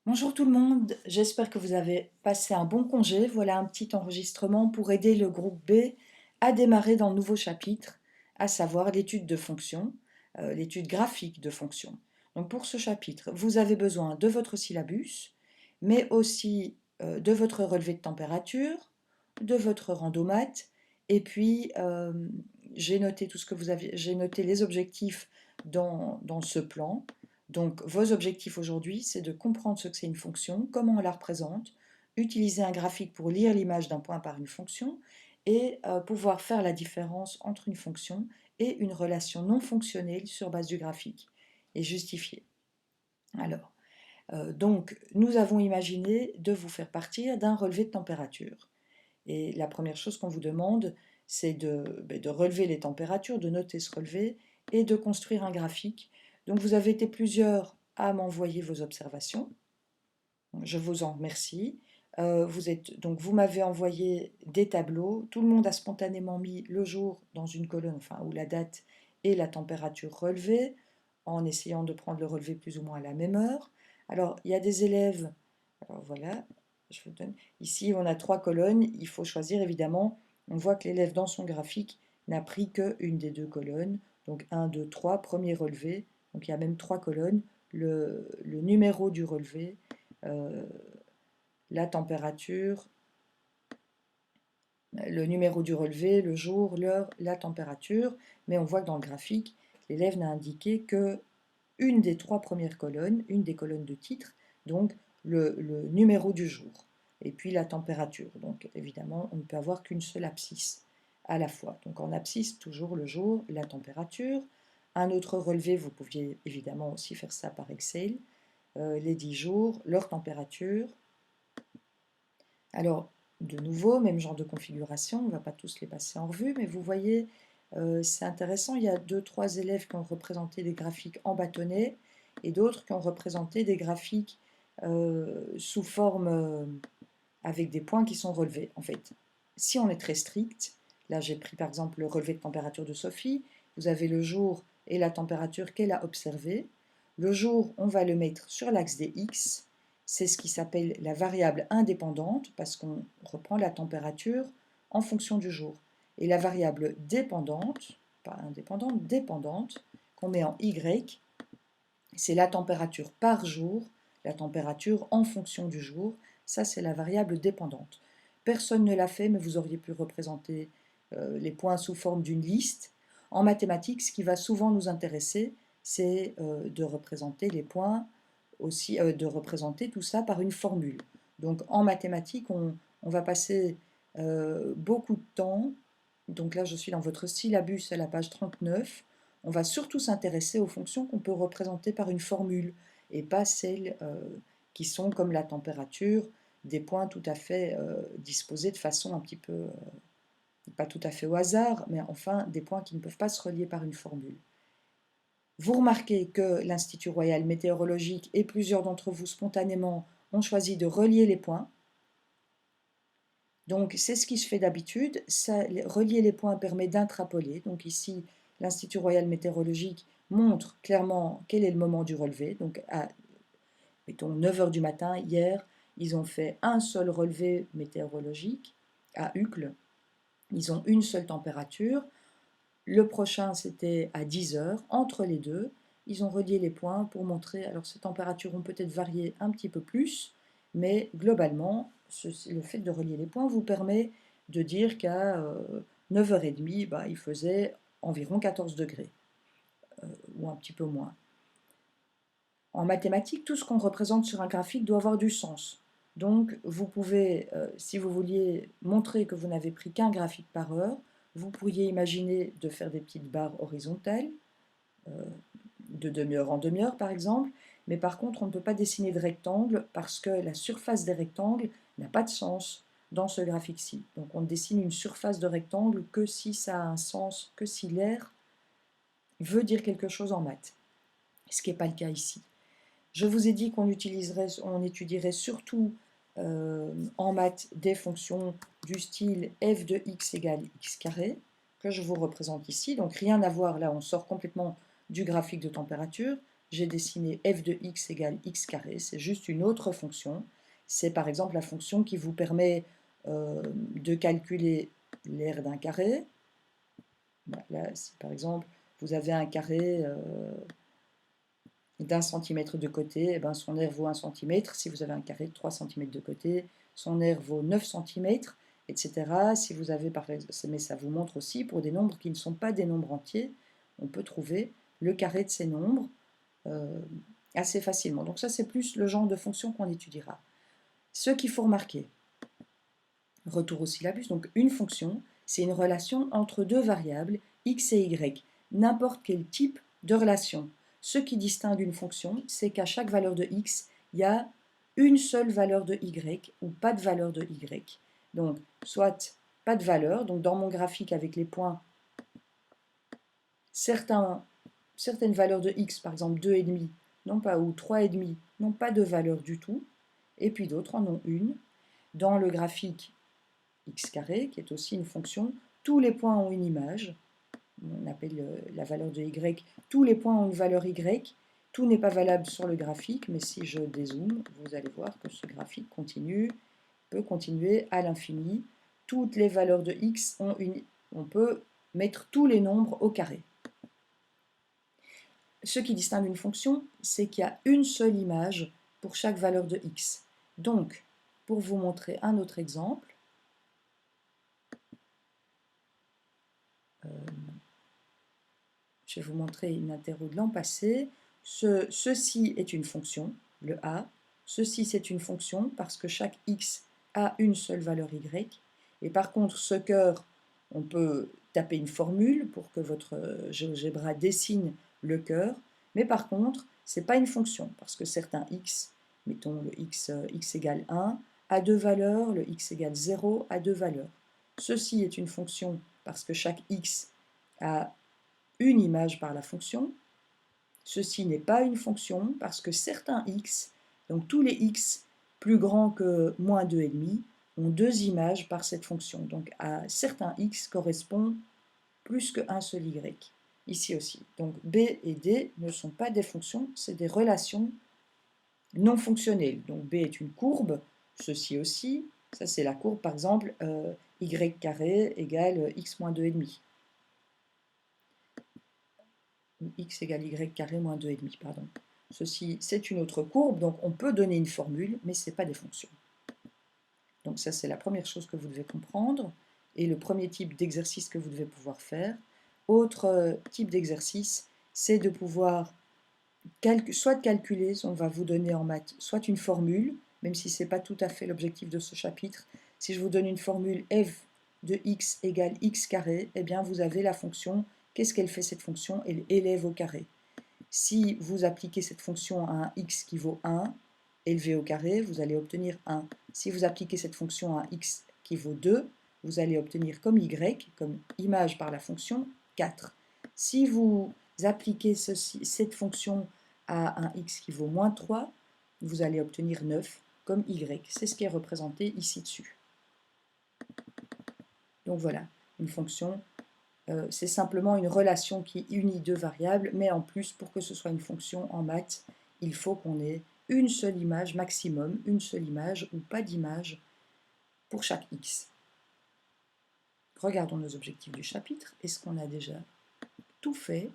Bonjour tout le monde, j'espère que vous avez passé un bon congé. Voilà un petit enregistrement pour aider le groupe B à démarrer dans le nouveau chapitre, à savoir l'étude de fonctions, l'étude graphique de fonctions. Donc pour ce chapitre, vous avez besoin de votre syllabus, mais aussi de votre relevé de température, de votre randomate, et puis j'ai noté tout ce que vous avez, j'ai noté les objectifs dans ce plan. Donc, vos objectifs aujourd'hui, c'est de comprendre ce que c'est une fonction, comment on la représente, utiliser un graphique pour lire l'image d'un point par une fonction et pouvoir faire la différence entre une fonction et une relation non fonctionnelle sur base du graphique et justifier. Alors, donc, nous avons imaginé de vous faire partir d'un relevé de température. Et la première chose qu'on vous demande, c'est de relever les températures, de noter ce relevé et de construire un graphique. Donc vous avez été plusieurs à m'envoyer vos observations. Je vous en remercie. Vous m'avez envoyé des tableaux. Tout le monde a spontanément mis le jour dans une colonne, enfin, où la date et la température relevée, en essayant de prendre le relevé plus ou moins à la même heure. Alors, il y a des élèves, alors voilà, je vous donne. Ici, on a trois colonnes. Il faut choisir, évidemment. On voit que l'élève, dans son graphique, n'a pris qu'une des deux colonnes. Donc, 1, 2, 3, premier relevé. Donc, il y a même trois colonnes. Le numéro du relevé, euh, la température, le numéro du relevé, le jour, l'heure, la température. Mais on voit que dans le graphique, l'élève n'a indiqué que une des trois premières colonnes, une des colonnes de titre, donc le numéro du jour, et puis la température. Donc évidemment, on ne peut avoir qu'une seule abscisse à la fois. Donc en abscisse, toujours le jour, la température. Un autre relevé, vous pouviez évidemment aussi faire ça par Excel, les 10 jours, leur température. Alors, de nouveau, même genre de configuration, on ne va pas tous les passer en revue, mais vous voyez, c'est intéressant, il y a deux, trois élèves qui ont représenté des graphiques en bâtonnet et d'autres qui ont représenté des graphiques sous forme avec des points qui sont relevés. En fait, si on est très strict, là j'ai pris par exemple le relevé de température de Sophie, vous avez le jour et la température qu'elle a observée. Le jour, on va le mettre sur l'axe des X, c'est ce qui s'appelle la variable indépendante, parce qu'on reprend la température en fonction du jour. Et la variable dépendante, pas indépendante, dépendante, qu'on met en Y, c'est la température par jour, la température en fonction du jour. Ça, c'est la variable dépendante. Personne ne l'a fait, mais vous auriez pu représenter les points sous forme d'une liste. En mathématiques, ce qui va souvent nous intéresser, c'est de représenter les points aussi, de représenter tout ça par une formule. Donc en mathématiques, on va passer beaucoup de temps. Donc là, je suis dans votre syllabus à la page 39. On va surtout s'intéresser aux fonctions qu'on peut représenter par une formule et pas celles qui sont comme la température, des points tout à fait disposés de façon un petit peu, pas tout à fait au hasard, mais enfin des points qui ne peuvent pas se relier par une formule. Vous remarquez que l'Institut royal météorologique et plusieurs d'entre vous spontanément ont choisi de relier les points. Donc c'est ce qui se fait d'habitude. Relier les points permet d'intrapoler. Donc ici, l'Institut royal météorologique montre clairement quel est le moment du relevé. Donc à, mettons, 9 heures du matin, hier, ils ont fait un seul relevé météorologique à Uccle. Ils ont une seule température. Le prochain, c'était à 10 heures. Entre les deux, ils ont relié les points pour montrer. Alors, ces températures ont peut-être varié un petit peu plus, mais globalement, le fait de relier les points vous permet de dire qu'à 9h30, bah, il faisait environ 14 degrés, ou un petit peu moins. En mathématiques, tout ce qu'on représente sur un graphique doit avoir du sens. Donc, vous pouvez, si vous vouliez montrer que vous n'avez pris qu'un graphique par heure, vous pourriez imaginer de faire des petites barres horizontales, de demi-heure en demi-heure par exemple, mais par contre, on ne peut pas dessiner de rectangle parce que la surface des rectangles n'a pas de sens dans ce graphique-ci. Donc, on ne dessine une surface de rectangle que si ça a un sens, que si l'air veut dire quelque chose en maths, ce qui n'est pas le cas ici. Je vous ai dit qu'on étudierait surtout en maths des fonctions du style f de x égale x carré, que je vous représente ici. Donc rien à voir, là on sort complètement du graphique de température. j'ai dessiné f de x égale x carré, c'est juste une autre fonction. C'est par exemple la fonction qui vous permet de calculer l'aire d'un carré. Là, si par exemple vous avez un carré d'1 cm de côté, eh ben, son aire vaut 1 cm. Si vous avez un carré de 3 cm de côté, son aire vaut 9 cm, etc. Si vous avez, mais ça vous montre aussi, pour des nombres qui ne sont pas des nombres entiers, on peut trouver le carré de ces nombres assez facilement. Donc ça, c'est plus le genre de fonction qu'on étudiera. Ce qu'il faut remarquer, retour au syllabus, donc une fonction, c'est une relation entre deux variables, x et y, n'importe quel type de relation. Ce qui distingue une fonction, c'est qu'à chaque valeur de x, il y a une seule valeur de y ou pas de valeur de y. Donc, soit pas de valeur, donc dans mon graphique avec les points, certaines valeurs de x, par exemple 2,5, non pas, ou 3,5, n'ont pas de valeur du tout, et puis d'autres en ont une. Dans le graphique x carré, qui est aussi une fonction, tous les points ont une image, on appelle la valeur de y, tous les points ont une valeur y, tout n'est pas valable sur le graphique, mais si je dézoome, vous allez voir que ce graphique peut continuer à l'infini. Toutes les valeurs de x ont une... On peut mettre tous les nombres au carré. Ce qui distingue une fonction, c'est qu'il y a une seule image pour chaque valeur de x. Donc, pour vous montrer un autre exemple, je vais vous montrer une interro de l'an passé. Ceci est une fonction, le a. Ceci, c'est une fonction parce que chaque x a une seule valeur y. Et par contre, ce cœur, on peut taper une formule pour que votre GeoGebra dessine le cœur. Mais par contre, ce n'est pas une fonction parce que certains x, mettons le x égale 1, a deux valeurs, le x égale 0 a deux valeurs. Ceci est une fonction parce que chaque x a une image par la fonction. Ceci n'est pas une fonction parce que certains x, donc tous les x plus grands que moins 2,5, ont deux images par cette fonction. Donc à certains x correspond plus qu'un seul y. Ici aussi. Donc b et d ne sont pas des fonctions, c'est des relations non fonctionnelles. Donc b est une courbe, ceci aussi. Ça c'est la courbe par exemple y carré égale x moins 2,5. X égale y carré moins 2,5, pardon. Ceci, c'est une autre courbe, donc on peut donner une formule, mais ce n'est pas des fonctions. Donc ça, c'est la première chose que vous devez comprendre, et le premier type d'exercice que vous devez pouvoir faire. Autre type d'exercice, c'est de pouvoir soit de calculer, on va vous donner en maths, soit une formule, même si ce n'est pas tout à fait l'objectif de ce chapitre. Si je vous donne une formule f de x égale x carré, eh bien vous avez la fonction. Qu'est-ce qu'elle fait cette fonction? Elle élève au carré. Si vous appliquez cette fonction à un x qui vaut 1, élevé au carré, vous allez obtenir 1. Si vous appliquez cette fonction à un x qui vaut 2, vous allez obtenir comme y, comme image par la fonction, 4. Si vous appliquez cette fonction à un x qui vaut moins 3, vous allez obtenir 9 comme y. C'est ce qui est représenté ici dessus. Donc voilà, une fonction, c'est simplement une relation qui unit deux variables, mais en plus, pour que ce soit une fonction en maths, il faut qu'on ait une seule image maximum, une seule image ou pas d'image pour chaque x. Regardons nos objectifs du chapitre. Est-ce qu'on a déjà tout fait?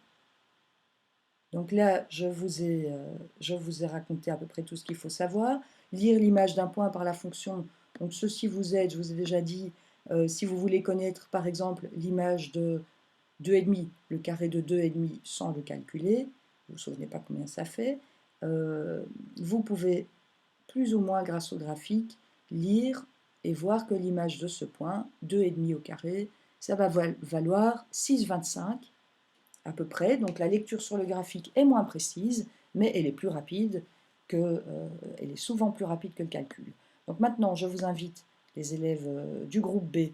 Donc là, je vous ai raconté à peu près tout ce qu'il faut savoir. Lire l'image d'un point par la fonction. Donc ceci vous aide, je vous ai déjà dit, si vous voulez connaître par exemple l'image de 2,5, le carré de 2,5 sans le calculer, vous ne vous souvenez pas combien ça fait, vous pouvez plus ou moins grâce au graphique lire et voir que l'image de ce point, 2,5 au carré, ça va valoir 6,25 à peu près. Donc la lecture sur le graphique est moins précise, mais elle est plus rapide elle est souvent plus rapide que le calcul. Donc maintenant, je vous invite, les élèves du groupe B,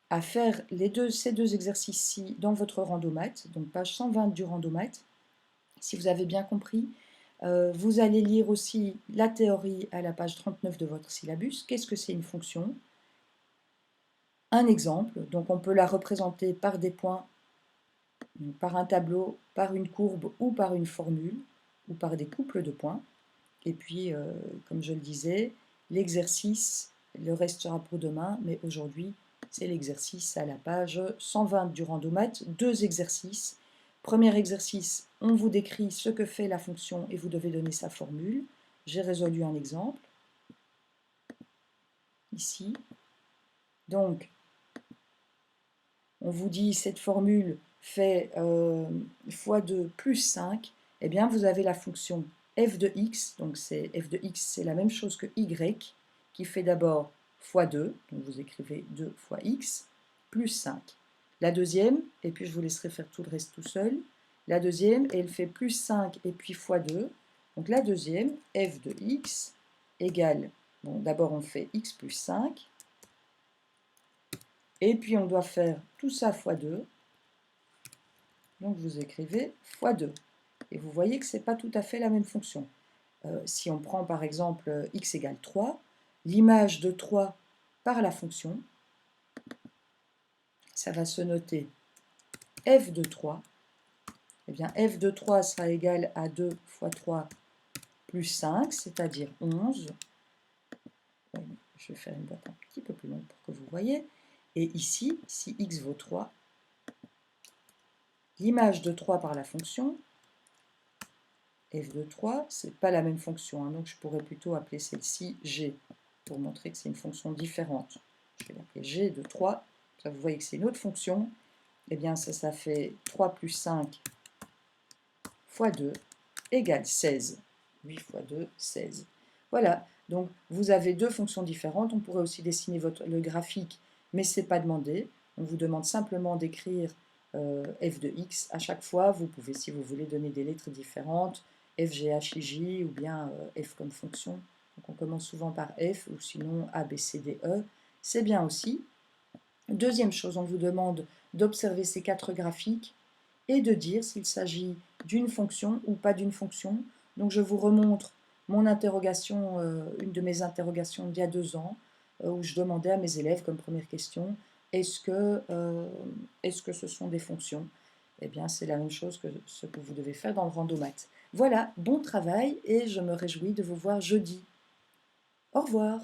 à faire ces deux exercices-ci dans votre randomath, donc page 120 du randomath. Si vous avez bien compris, vous allez lire aussi la théorie à la page 39 de votre syllabus. Qu'est-ce que c'est une fonction? Un exemple, donc on peut la représenter par des points Donc, par un tableau, par une courbe ou par une formule, ou par des couples de points. Et puis, comme je le disais, l'exercice, le restera pour demain, mais aujourd'hui, c'est l'exercice à la page 120 du Randomat, 2 exercices. Premier exercice, on vous décrit ce que fait la fonction et vous devez donner sa formule. J'ai résolu un exemple, ici. Donc, on vous dit cette formule fait x2 plus 5, eh bien vous avez la fonction f de x, donc f de x c'est la même chose que y, qui fait d'abord x2, donc vous écrivez 2 fois x, plus 5. La deuxième, et puis je vous laisserai faire tout le reste tout seul, la deuxième, elle fait plus 5 et puis x2, donc la deuxième, f de x, égale, bon d'abord on fait x plus 5, et puis on doit faire tout ça fois 2, donc vous écrivez x2. Et vous voyez que ce n'est pas tout à fait la même fonction. Si on prend par exemple x égale 3, l'image de 3 par la fonction, ça va se noter f de 3. Eh bien f de 3 sera égal à 2 fois 3 plus 5, c'est-à-dire 11. Je vais faire une boîte un petit peu plus longue pour que vous voyez. Et ici, si x vaut 3, l'image de 3 par la fonction, f de 3, ce n'est pas la même fonction, hein, donc je pourrais plutôt appeler celle-ci g, pour montrer que c'est une fonction différente. Je vais l'appeler g de 3, ça vous voyez que c'est une autre fonction, et bien ça fait 3 plus 5 fois 2 égale 16. 8 fois 2, 16. Voilà, donc vous avez deux fonctions différentes, on pourrait aussi dessiner le graphique, mais ce n'est pas demandé, on vous demande simplement d'écrire f de x. À chaque fois, vous pouvez, si vous voulez, donner des lettres différentes, f, g, h, i, j, ou bien f comme fonction. Donc on commence souvent par f, ou sinon a, b, c, d, e. C'est bien aussi. Deuxième chose, on vous demande d'observer ces 4 graphiques et de dire s'il s'agit d'une fonction ou pas d'une fonction. Donc je vous remontre mon interrogation, une de mes interrogations d'il y a 2 ans, où je demandais à mes élèves comme première question, est-ce que ce sont des fonctions? Eh bien, c'est la même chose que ce que vous devez faire dans le Randomat. Voilà, bon travail et je me réjouis de vous voir jeudi. Au revoir.